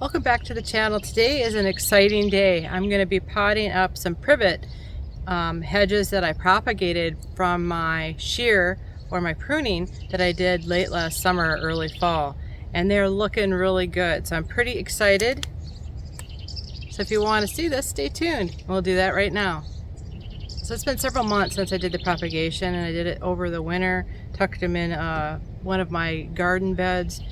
Welcome back to the channel. Today is an exciting day. I'm going to be potting up some privet hedges that I propagated from my shear or my pruning that I did late last summer or early fall, and they're looking really good, so I'm pretty excited. So if you want to see this, stay tuned. We'll do that right now. So it's been several months since I did the propagation, and I did it over the winter, tucked them in one of my garden beds.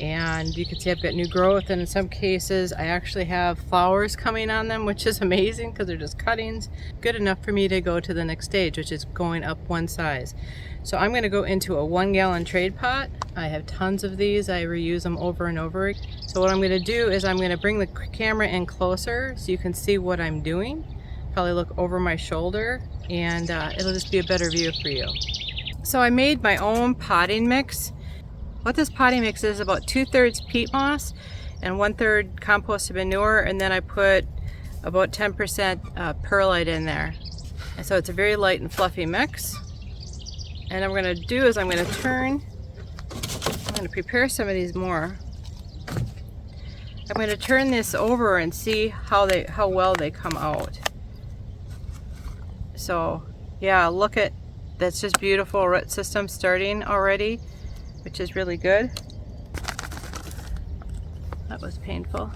And you can see I've got new growth, and in some cases I actually have flowers coming on them, which is amazing because they're just cuttings. Good enough for me to go to the next stage, which is going up one size. So I'm going to go into a 1-gallon trade pot. I have tons of these. I reuse them over and over. So what I'm going to do is I'm going to bring the camera in closer so you can see what I'm doing. Probably look over my shoulder, and it'll just be a better view for you. So I made my own potting mix. What this potting mix is about 2/3 peat moss and 1/3 composted manure, and then I put about 10% perlite in there. And so it's a very light and fluffy mix. And what I'm going to do is I'm going to prepare some of these more. I'm going to turn this over and see how well they come out. So yeah, look at, that's just beautiful root system starting already, which is really good. That was painful.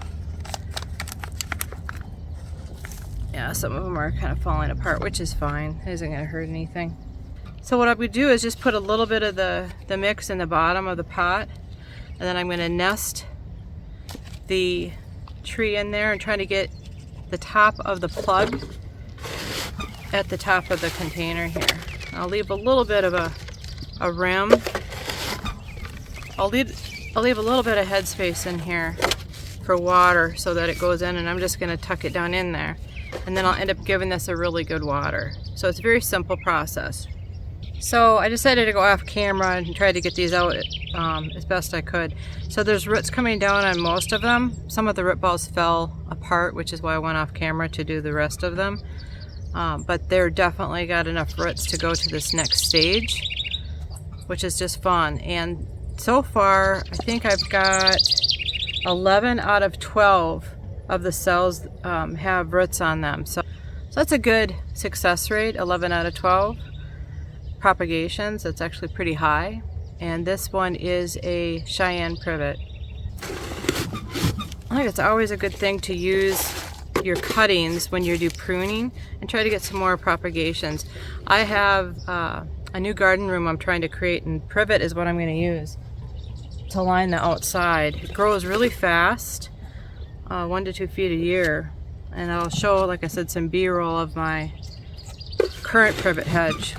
Yeah, some of them are kind of falling apart, which is fine. It isn't going to hurt anything. So what I would do is just put a little bit of the mix in the bottom of the pot, and then I'm going to nest the tree in there and try to get the top of the plug at the top of the container here. I'll leave a little bit of a rim. I'll leave a little bit of headspace in here for water so that it goes in, and I'm just going to tuck it down in there, and then I'll end up giving this a really good water. So it's a very simple process. So I decided to go off camera and try to get these out as best I could. So there's roots coming down on most of them. Some of the root balls fell apart, which is why I went off camera to do the rest of them. But they're definitely got enough roots to go to this next stage, which is just fun. And so far, I think I've got 11 out of 12 of the cells have roots on them. So that's a good success rate, 11 out of 12. Propagations, that's actually pretty high. And this one is a Cheyenne Privet. I think it's always a good thing to use your cuttings when you do pruning and try to get some more propagations. I have a new garden room I'm trying to create, and privet is what I'm going to use to line the outside. It grows really fast, 1 to 2 feet a year, and I'll show, like I said, some B-roll of my current privet hedge,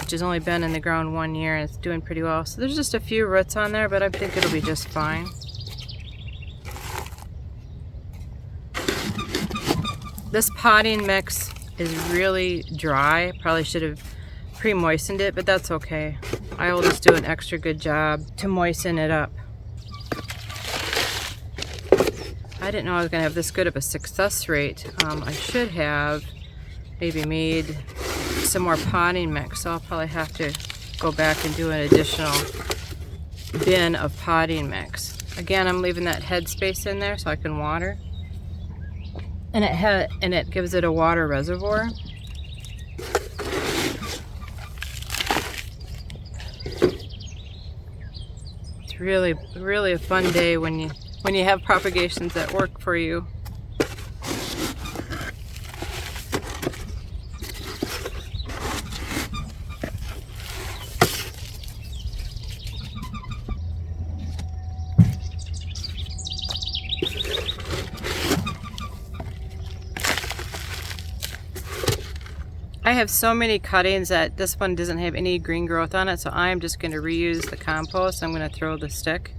which has only been in the ground 1 year, and it's doing pretty well. So there's just a few roots on there, but I think it'll be just fine. This potting mix is really dry. Probably should have pre-moistened it, but that's okay. I will just do an extra good job to moisten it up. I didn't know I was going to have this good of a success rate. I should have maybe made some more potting mix, so I'll probably have to go back and do an additional bin of potting mix. Again, I'm leaving that headspace in there so I can water. And it gives it a water reservoir. It's really a fun day when you have propagations that work for you. I have so many cuttings that this one doesn't have any green growth on it, so I'm just going to reuse the compost. I'm going to throw the stick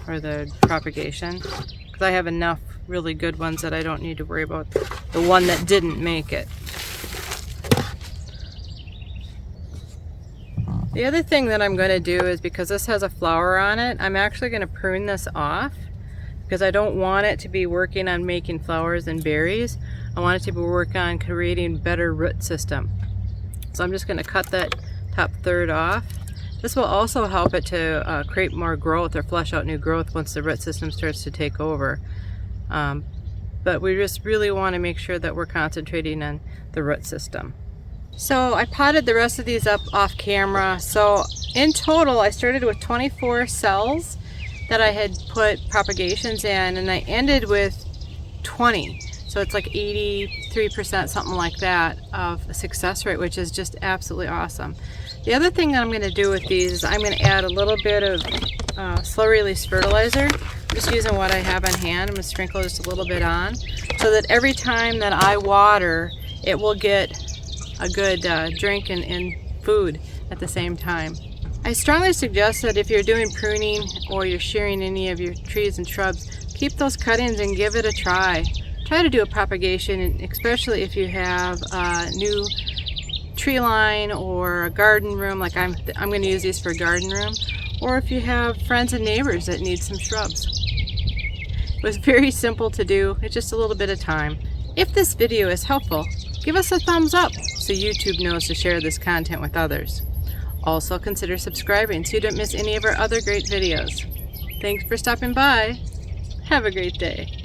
or the propagation because I have enough really good ones that I don't need to worry about the one that didn't make it. The other thing that I'm going to do is, because this has a flower on it, I'm actually going to prune this off because I don't want it to be working on making flowers and berries. I want it to be working on creating better root system. So I'm just going to cut that top third off This will also help it to create more growth or flush out new growth once the root system starts to take over. But we just really want to make sure that we're concentrating on the root system. So I potted the rest of these up off camera. So in total I started with 24 cells that I had put propagations in, and I ended with 20. So it's like 83%, something like that, of a success rate, which is just absolutely awesome. The other thing that I'm going to do with these is I'm going to add a little bit of slow release fertilizer. I'm just using what I have on hand. I'm going to sprinkle just a little bit on so that every time that I water, it will get a good drink and food at the same time. I strongly suggest that if you're doing pruning or you're shearing any of your trees and shrubs, keep those cuttings and give it a try. Try to do a propagation, especially if you have a new tree line or a garden room, like I'm going to use these for a garden room, or if you have friends and neighbors that need some shrubs. It was very simple to do. It's just a little bit of time. If this video is helpful, give us a thumbs up so YouTube knows to share this content with others. Also consider subscribing so you don't miss any of our other great videos. Thanks for stopping by. Have a great day.